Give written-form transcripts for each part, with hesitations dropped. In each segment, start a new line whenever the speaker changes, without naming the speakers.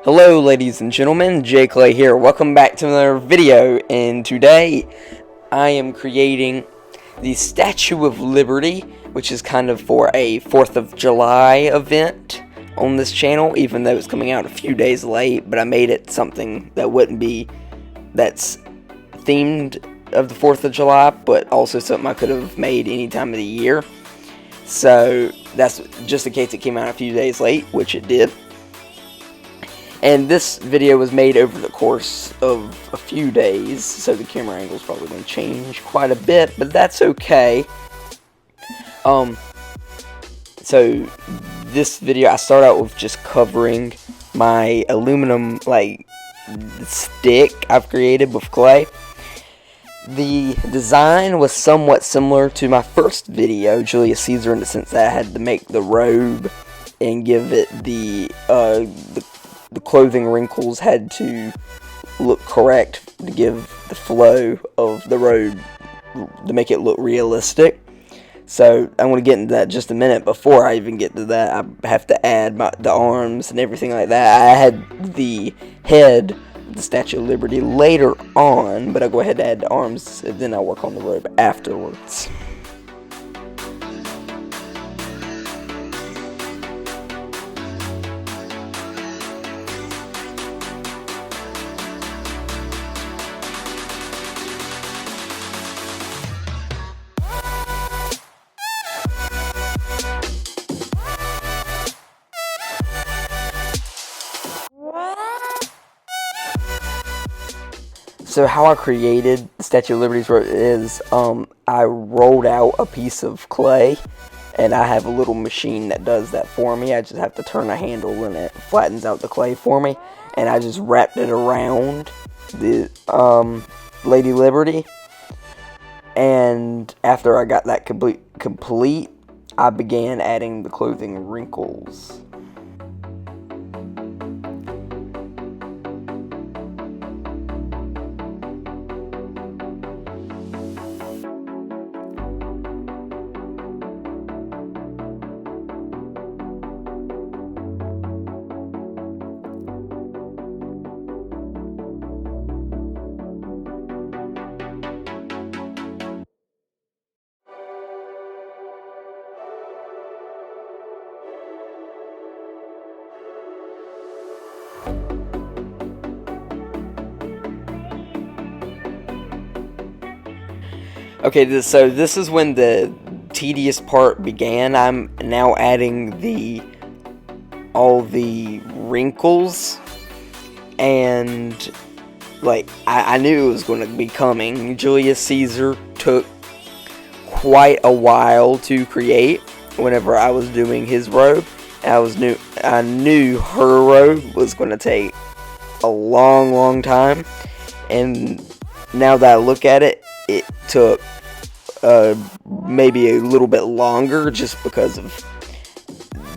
Hello ladies and gentlemen, J Clay here. Welcome back to another video, and today I am creating the Statue of Liberty, which is kind of for a 4th of July event on this channel, even though it's coming out a few days late, but I made it something that that's themed of the 4th of July, but also something I could have made any time of the year. So that's just in case it came out a few days late, which it did. And this video was made over the course of a few days, so the camera angle is probably going to change quite a bit, but that's okay. So this video, I start out with just covering my aluminum, stick I've created with clay. The design was somewhat similar to my first video, Julius Caesar, in the sense that I had to make the robe and give it the clothing wrinkles had to look correct to give the flow of the robe, to make it look realistic. So I'm going to get into that in just a minute. Before I even get to that, I have to add the arms and everything like that. I had the head of the Statue of Liberty later on, but I'll go ahead and add the arms, and then I'll work on the robe afterwards. So how I created the Statue of Liberty's robe is, I rolled out a piece of clay, and I have a little machine that does that for me. I just have to turn a handle and it flattens out the clay for me, and I just wrapped it around the Lady Liberty. And after I got that complete, I began adding the clothing wrinkles. Okay, so this is when the tedious part began. I'm now adding all the wrinkles, and I knew it was going to be coming. Julius Caesar took quite a while to create. Whenever I was doing his robe, I knew her robe was going to take a long time, and now that I look at it, it took maybe a little bit longer, just because of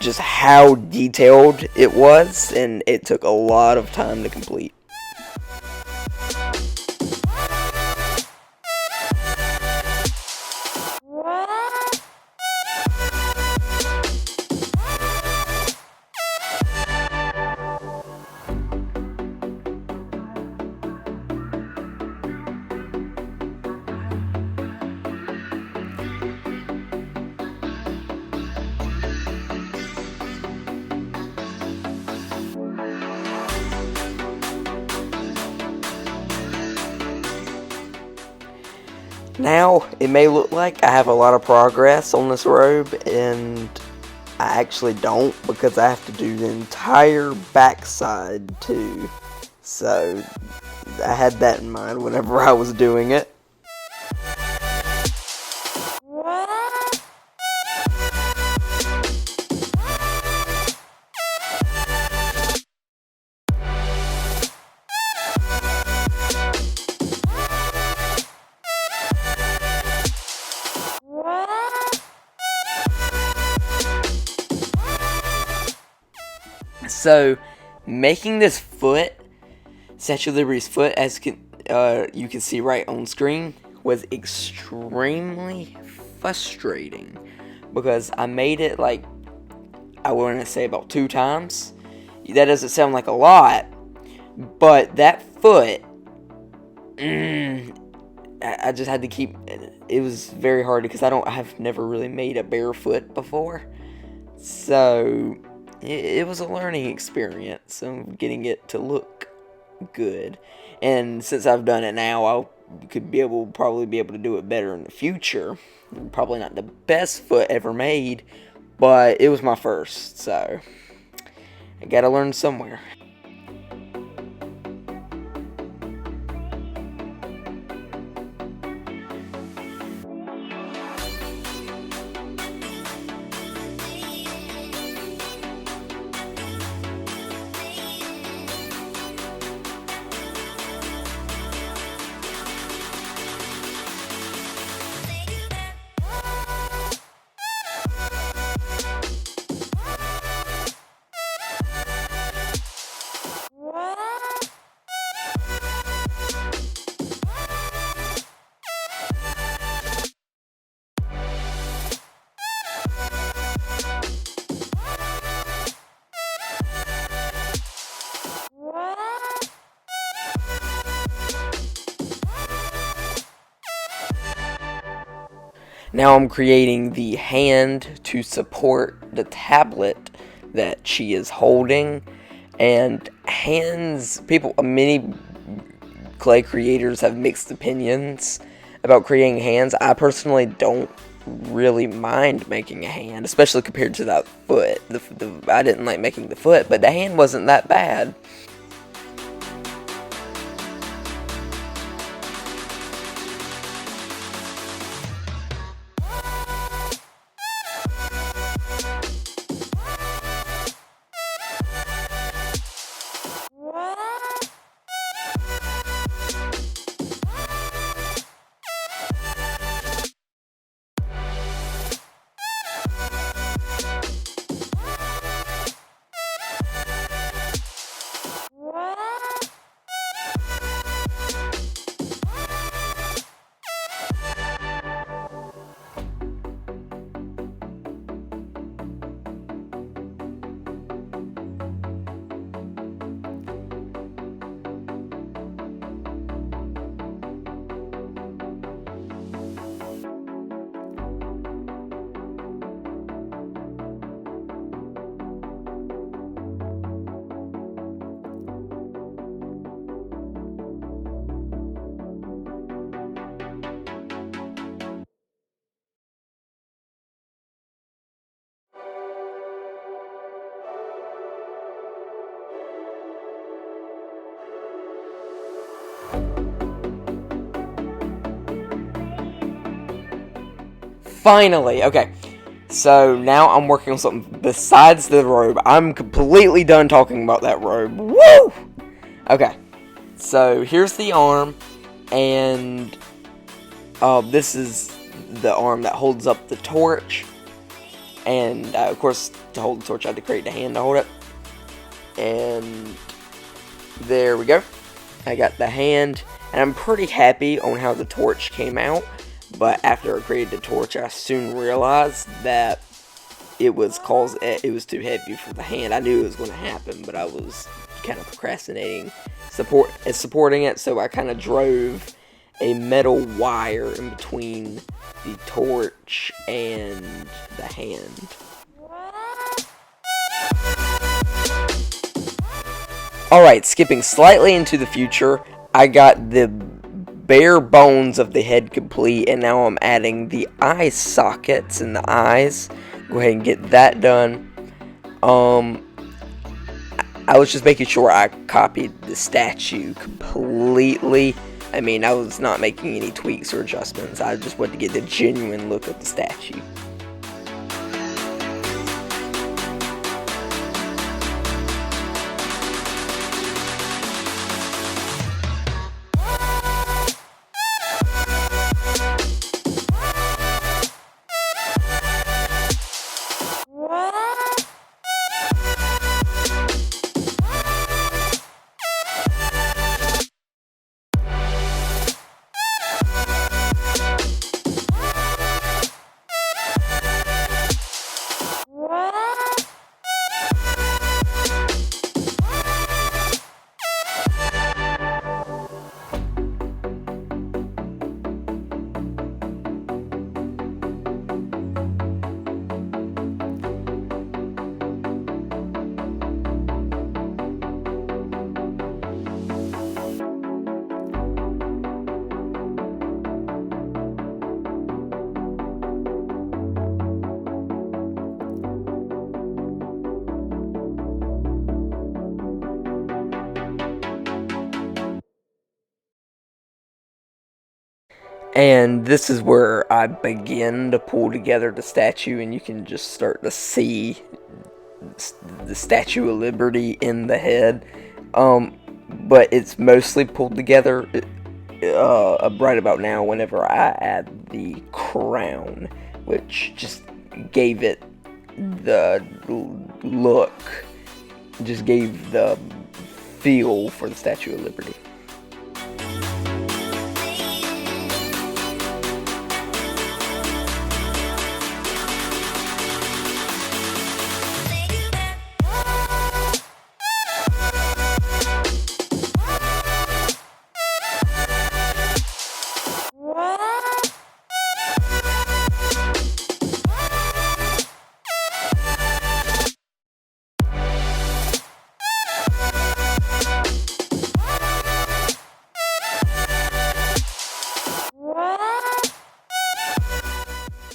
just how detailed it was, and it took a lot of time to complete. Now, it may look like I have a lot of progress on this robe, and I actually don't, because I have to do the entire backside too. So, I had that in mind whenever I was doing it. So, making this foot, Statue of Liberty's foot, as you can see right on screen, was extremely frustrating, because I made it I want to say about 2 times. that doesn't sound like a lot, but that foot, I just had to keep. It was very hard because I've never really made a barefoot before, so it was a learning experience of getting it to look good. And since I've done it now, probably be able to do it better in the future. Probably not the best foot ever made, but it was my first, so I gotta learn somewhere. Now I'm creating the hand to support the tablet that she is holding. And many clay creators have mixed opinions about creating hands. I personally don't really mind making a hand, especially compared to that foot. I didn't like making the foot, but the hand wasn't that bad. Finally, okay. So now I'm working on something besides the robe. I'm completely done talking about that robe. Woo! Okay. So here's the arm, and this is the arm that holds up the torch. And of course, to hold the torch, I had to create the hand to hold it. And there we go. I got the hand, and I'm pretty happy on how the torch came out. But after I created the torch, I soon realized that it was too heavy for the hand. I knew it was going to happen, but I was kind of procrastinating supporting it, so I kind of drove a metal wire in between the torch and the hand. Alright, skipping slightly into the future, I got the bare bones of the head complete, and now I'm adding the eye sockets and the eyes. Go ahead and get that done. I was just making sure I copied the statue completely. I mean, I was not making any tweaks or adjustments. I just wanted to get the genuine look of the statue. And this is where I begin to pull together the statue, and you can just start to see the Statue of Liberty in the head. But it's mostly pulled together right about now whenever I add the crown, which just gave it the look, just gave the feel for the Statue of Liberty.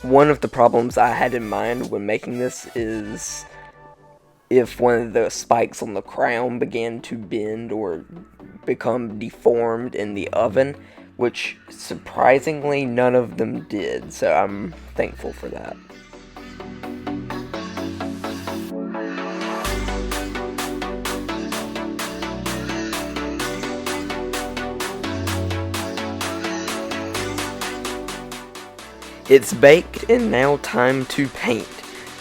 One of the problems I had in mind when making this is if one of the spikes on the crown began to bend or become deformed in the oven, which surprisingly none of them did, so I'm thankful for that. It's baked and now time to paint.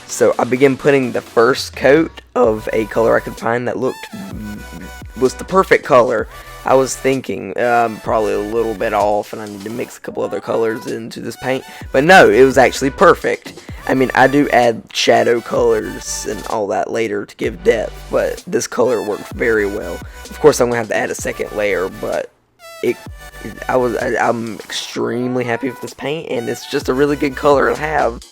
So I began putting the first coat of a color I could find that was the perfect color. I was thinking probably a little bit off and I need to mix a couple other colors into this paint. But no, it was actually perfect. I mean, I do add shadow colors and all that later to give depth, but this color worked very well. Of course, I'm going to have to add a second layer, but I'm extremely happy with this paint, and it's just a really good color to have.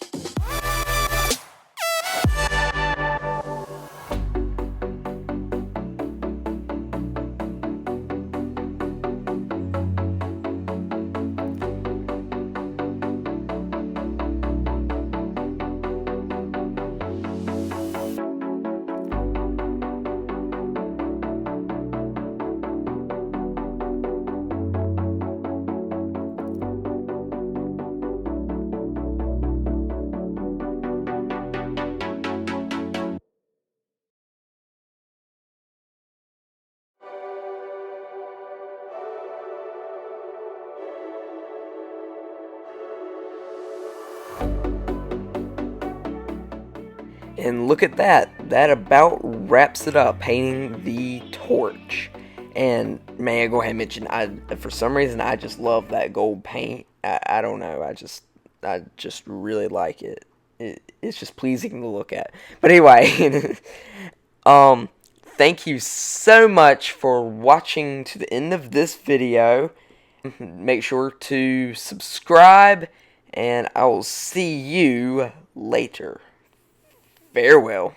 And look at that. That about wraps it up, painting the torch. And may I go ahead and mention, for some reason, I just love that gold paint. I don't know. I just really like it. It's just pleasing to look at. But anyway, thank you so much for watching to the end of this video. Make sure to subscribe, and I will see you later. Farewell.